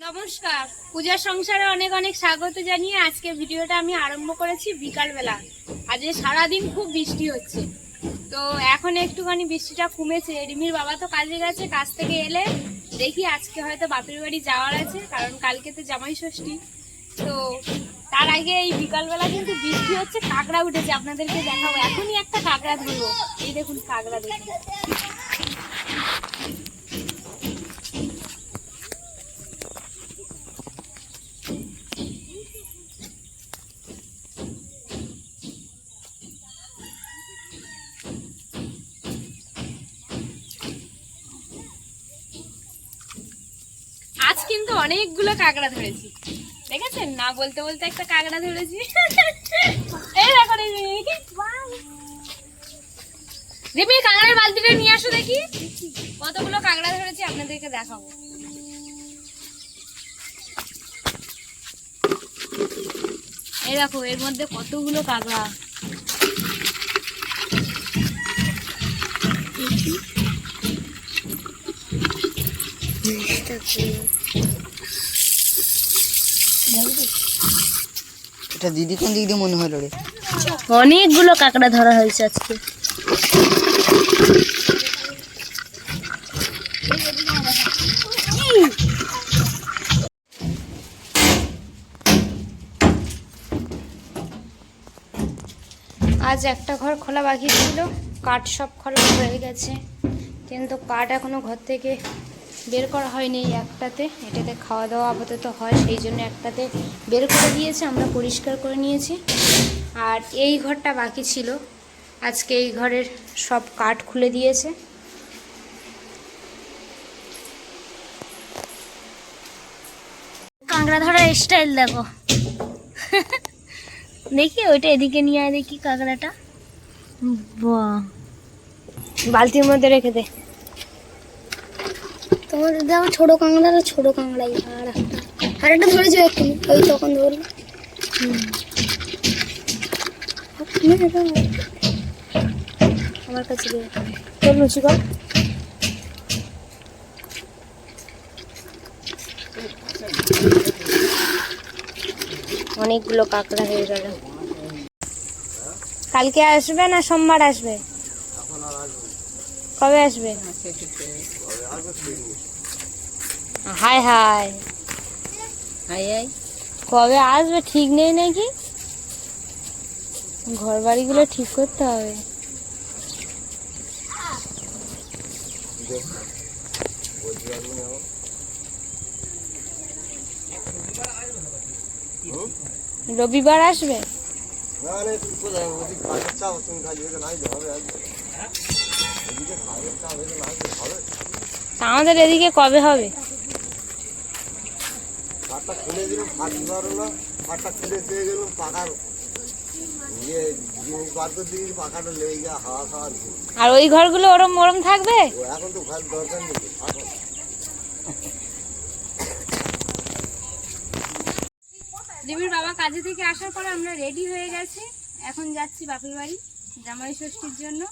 নমস্কার, পূজার সংসারে অনেক অনেক স্বাগত জানিয়ে আজকে ভিডিওটা আমি আরম্ভ করেছি বিকালবেলা। আজকে সারাদিন খুব বৃষ্টি হচ্ছে, তো এখন একটুখানি বৃষ্টিটা কমেছে। রিমির বাবা তো কাজে গেছে, কাজ থেকে এলে দেখি আজকে হয়তো বাপের বাড়ি যাওয়ার আছে, কারণ কালকে তো জামাই ষষ্ঠী। তো তার আগে এই বিকালবেলা কিন্তু বৃষ্টি হচ্ছে, কাঁকড়া উঠেছে, আপনাদেরকে দেখাবো। এখনই একটা কাঁকড়া ধরবো, এই দেখুন কাঁকড়া দেখুন। আজ কিন্তু অনেকগুলো কাঁকড়া ধরেছি, দেখেছেন? না বলতে বলতে একটা কাঁকড়া ধরেছি। এই দেখো রিমি, কাঁকড়ার বালতিটা নিয়ে আসো, দেখি কতগুলো কাঁকড়া ধরেছি, আপনাদেরকে দেখাবো। এই দেখো এর মধ্যে কতগুলো কাঁকড়া। এটা দিদি কোন দিক দিয়ে মনে হলো রে? অনেকগুলো কাঁকড়া ধরা হয়েছে আজকে। আজ একটা ঘর খোলা বাকি ছিল, কাঠ সব খোলা হয়ে গেছে, কিন্তু কাঠ এখনো ঘর থেকে বের করা হয়নি। একটাতে, এটাতে খাওয়া দাওয়া আপাতত হয়, সেই জন্য একটাতে বের করে দিয়েছে, আমরা পরিষ্কার করে নিয়েছি। আর এই ঘরটা বাকি ছিল, আজকে এই ঘরের সব কাঠ খুলে দিয়েছে। কাঁকড়া ধরার স্টাইল দেখো। দেখি ওইটা এদিকে নিয়ে আয়, দেখি কাঁকড়াটা। বাহ, বালতির মধ্যে রেখে দে। তোমাদের দেখো ছোট কাঁকড়া, ছোট কাঁকড়াই। আর একটা ধরেছে একটু, ওই তখন ধরলো। আমার কাছে তোর লুচি কর। অনেকগুলো কাঁকড়া হয়ে গেল। কালকে আসবে না সোমবার আসবে? কবে আসবে? হাই হাই হাই হাই, কবে আসবে ঠিক নেই নাকি? ঘর বাড়িগুলো ঠিক করতে হবে। রবিবার আসবে? আমাদের এদিকে কবে হবে? আর ওই ঘরগুলো ওরম ওরম থাকবে? রিমির বাবা কাজে থেকে আসার পর আমরা রেডি হয়ে গেছি, এখন যাচ্ছি বাপের বাড়ি জামাই ষষ্ঠীর জন্য।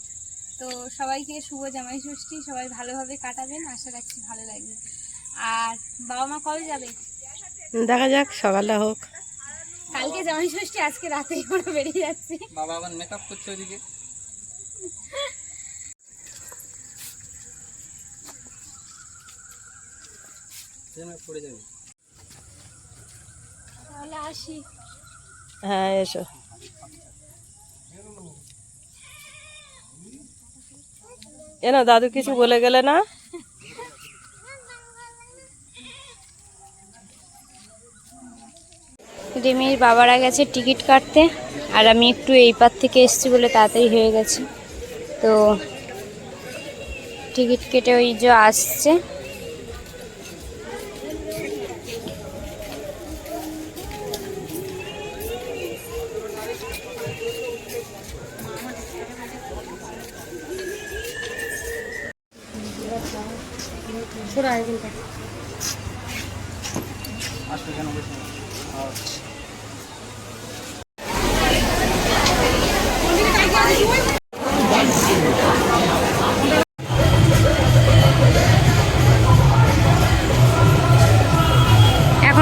তো সবাইকে শুভ জামাই ষষ্ঠী, সবাই ভালোভাবে কাটাবেন, আশা রাখছি ভালো লাগবে। আর বাবা মা কবে যাবে দেখা যাক, সকালটা হোক। কালকে জামাই ষষ্ঠী, আজকে রাতেই আমরা বেরিয়ে যাচ্ছি। বাবা আবার মেকআপ করছে ওদিকে। পড়ে যাবে, তাহলে আসি। হ্যাঁ এসো। এ না, দাদু কিছু বলে গেলে না? রিমির বাবারা গেছে টিকিট কাটতে, আর আমি একটু এই পার থেকে এসেছি বলে তাড়াতাড়ি হয়ে গেছে। তো টিকিট কেটে ওই যে আসছে।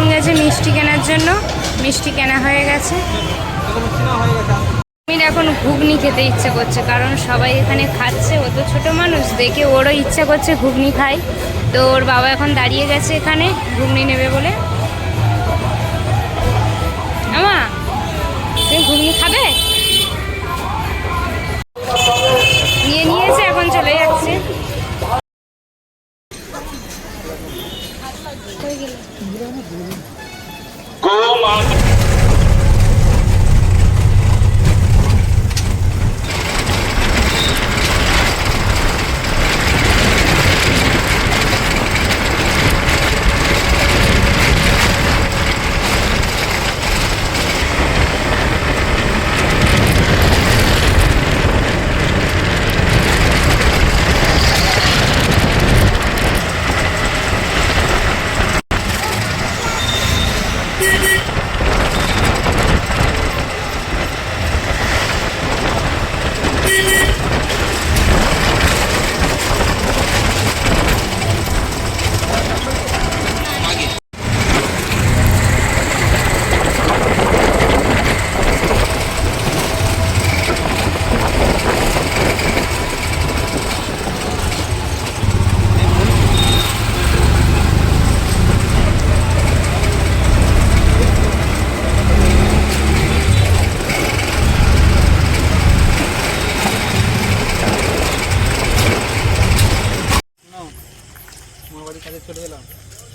এখন গেছে মিষ্টি কেনার জন্য, মিষ্টি কেনা হয়ে গেছে। আমি এখন ঘুগনি খেতে ইচ্ছে করছে, কারণ সবাই এখানে খাচ্ছে, ও তো ছোটো মানুষ, দেখে ওরও ইচ্ছা করছে ঘুগনি খাই। তো ওর বাবা এখন দাঁড়িয়ে গেছে এখানে ঘুগনি নেবে বলে। আমা, তুমি ঘুগনি খাবে? নিয়ে নিয়েছে, এখন চলে যাচ্ছে।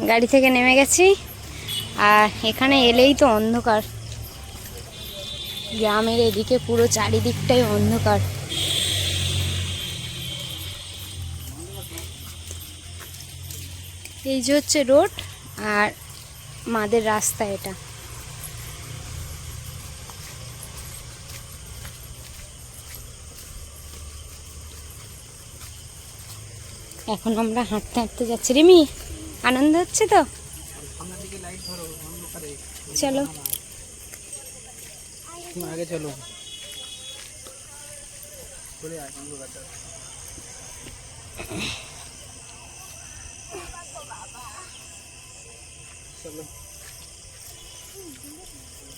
গাড়ি থেকে নেমে গেছি, আর এখানে এলেই তো অন্ধকার। গ্রামের এদিকে পুরো চারিদিকটাই অন্ধকার। এই যে হচ্ছে রোড, আর মাদের রাস্তা এটা। এখন আমরা হাঁটতে হাঁটতে যাচ্ছি। রিমি, আনন্দ হচ্ছে তো? চলো আগে চলো।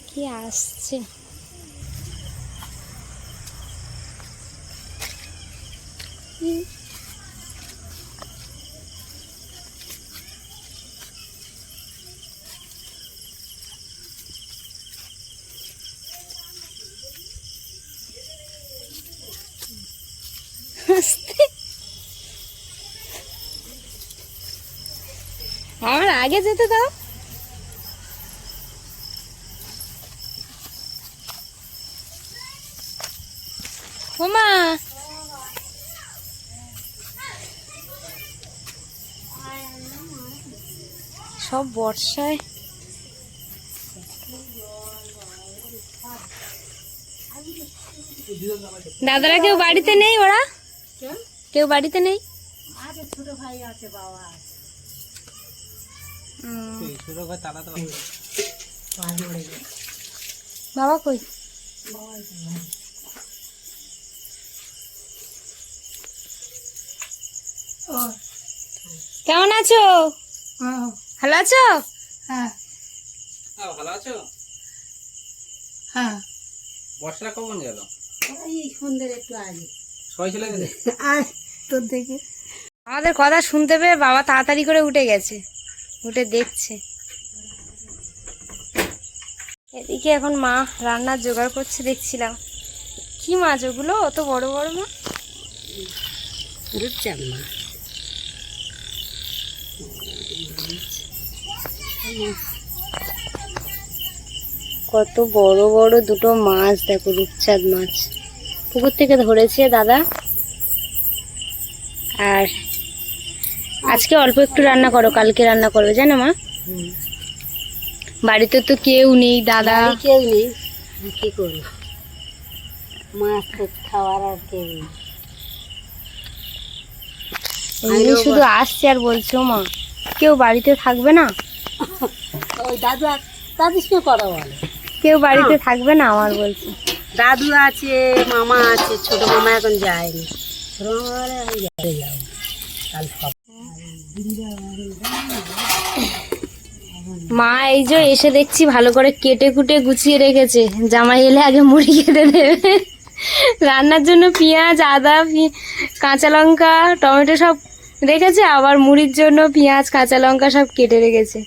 কি আসছে? আমার আগে যেতে দাও। ওমা, সব বর্ষায় দাদারা কেউ বাড়িতে নেই? ওরা কেউ বাড়িতে নেই? ছোট ভাই আছে, বাবা আছে। বাবা কই? কেমন আছো? ভালো আছো? হ্যাঁ ভালো আছো? হ্যাঁ, বর্ষা কখন গেল? এই সন্ধ্যের একটু আগে সবাই চলে গেছে। আর তোর দেখে আমাদের কথা শুনতে পেয়ে বাবা তাড়াতাড়ি করে উঠে গেছে, উঠে দেখছে। এদিকে এখন মা রান্নার জোগাড় করছে, দেখছিলাম। কি মাছ ওগুলো, অত বড় বড় মাছ? রূপচাঁদ মা। কত বড় বড় দুটো মাছ, দেখো, রূপচাঁদ মাছ পুকুর থেকে ধরেছে দাদা। আর আজকে অল্প একটু রান্না করো, কালকে রান্না করবে, জানো মা? বাড়িতে তো কেউ নেই, দাদা কেউ নেই, কি করবো, মাছ তো খাওয়ার আর কেউ নেই। এমনি শুধু আসছে আর বলছো মা কেউ বাড়িতে থাকবে না। ওই দাদু দাদুর সঙ্গে কথা বলে, কেউ বাড়িতে থাকবে না আমার বলছে। দাদু আছে, মামা আছে, ছোট মামা এখন যায়নি, ছোট মামা বলে আমি যাবে যাবো কাল সব। মা এই যে এসে দেখছি ভালো করে কেটে কুটে গুছিয়ে রেখেছে, জামাই এলে আগে মুড়ি খেতে দেবে। রান্নার জন্য পেঁয়াজ, আদা, কাঁচা লঙ্কা, টমেটো সব রেখেছে, আবার মুড়ির জন্য পেঁয়াজ, কাঁচা লঙ্কা সব কেটে রেখেছে।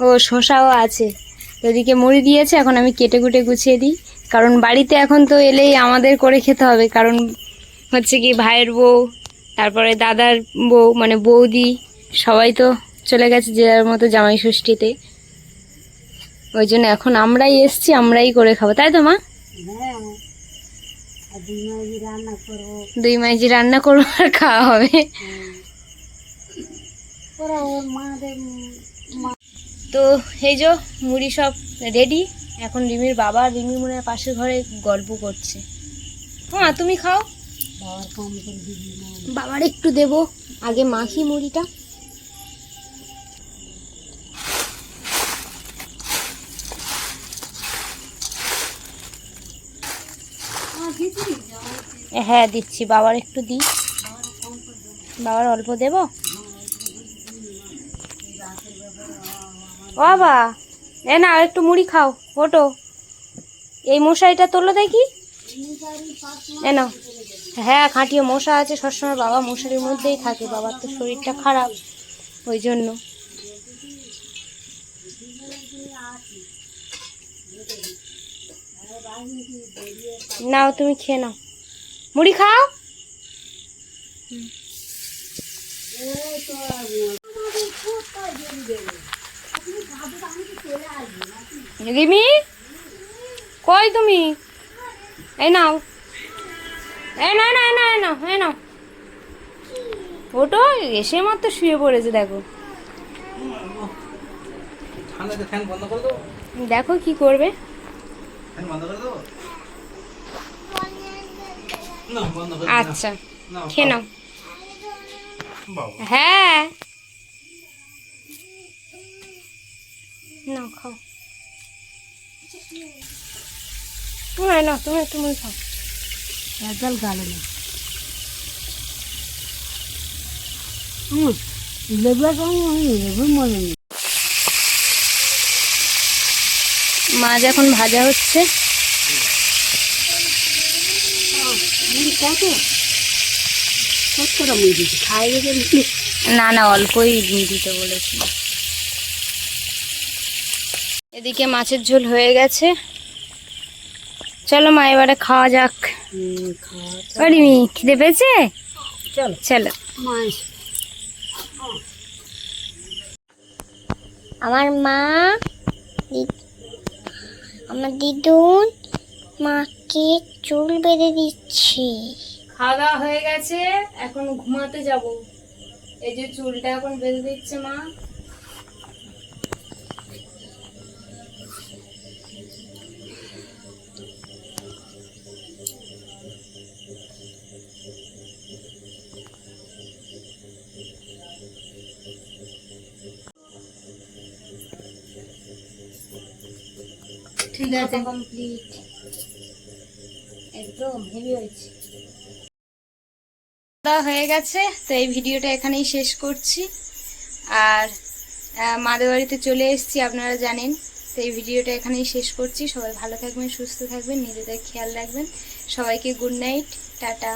ও শসাও আছে, এদিকে মুড়ি দিয়েছে। এখন আমি কেটে কুটে গুছিয়ে দিই, কারণ বাড়িতে এখন তো এলেই আমাদের করে খেতে হবে। কারণ হচ্ছে কি ভাইয়ের বউ, তারপরে দাদার বউ মানে বৌদি সবাই তো চলে গেছে যে যার মতো জামাই ষষ্ঠীতে। ওই জন্য এখন আমরাই এসছি, আমরাই করে খাবো, তাই তো মা? হ্যাঁ, আর 2 মাইজি রান্না করবো। 2 মাইজি রান্না করবো আর খাওয়া হবে। ওরা ওর মাদের তো এই যে মুড়ি সব রেডি। এখন রিমির বাবা, রিমির মনে হয় পাশের ঘরে গল্প করছে। হ্যাঁ তুমি খাও, বাবার কাম করে দিবি না। বাবার একটু দেবো, আগে মাখি মুড়িটা। হ্যাঁ দিচ্ছি, বাবার একটু দিই। বাবার অল্প দেব। বাবা এ না একটু মুড়ি খাও, ওটো। এই মশারিটা তোলো দেখি, এ নাও। হ্যাঁ খাটিয়ে মশা আছে সবসময়, বাবা মশারির মধ্যেই থাকে, বাবার তো শরীরটা খারাপ ওই জন্য। নাও তুমি খেয়ে নাও, মুড়ি খাও। রিমি কই তুমি? এই নাও, এই না না না না এই নাও, ওটো এসে মাত্র শুয়ে পড়েছে। দেখো ঠান্ডাতে ফ্যান বন্ধ করে দেবো? দেখো কি করবে। ফ্যান বন্ধ করে দেবো? না বন্ধ করে আচ্ছা না, খেয়ে নাও। বাবা হ্যাঁ নাও খাও। না তুমি একটু মুড়ি খাও। একদল গালো না। লেবু লেবু মনে নেই। মাছ এখন ভাজা হচ্ছে। কতটা মুড়ি দিচ্ছি, খাই রেখে না না অল্পই দিতে বলেছি। এদিকে মাছের ঝোল হয়ে গেছে, চলো মা এবারে খাওয়া যাক। রিমি খিদে পেয়েছে? চলো চলো। মাছ আমার মা, আমার দিদুন মাকে চুল বেঁধে দিচ্ছে। খাওয়া দাওয়া হয়ে গেছে, এখন ঘুমাতে যাব। এই যে চুলটা এখন বেঁধে দিচ্ছে মা। ঠিক আছে কমপ্লিট, একদম হেভি হয়েছে। দেওয়া হয়ে গেছে, তো এই ভিডিওটা এখানেই শেষ করছি। আর মাদের বাড়িতে চলে এসেছি আপনারা জানেন, তো এই ভিডিওটা এখানেই শেষ করছি। সবাই ভালো থাকবেন, সুস্থ থাকবেন, নিজেদের খেয়াল রাখবেন। সবাইকে গুড নাইট, টাটা।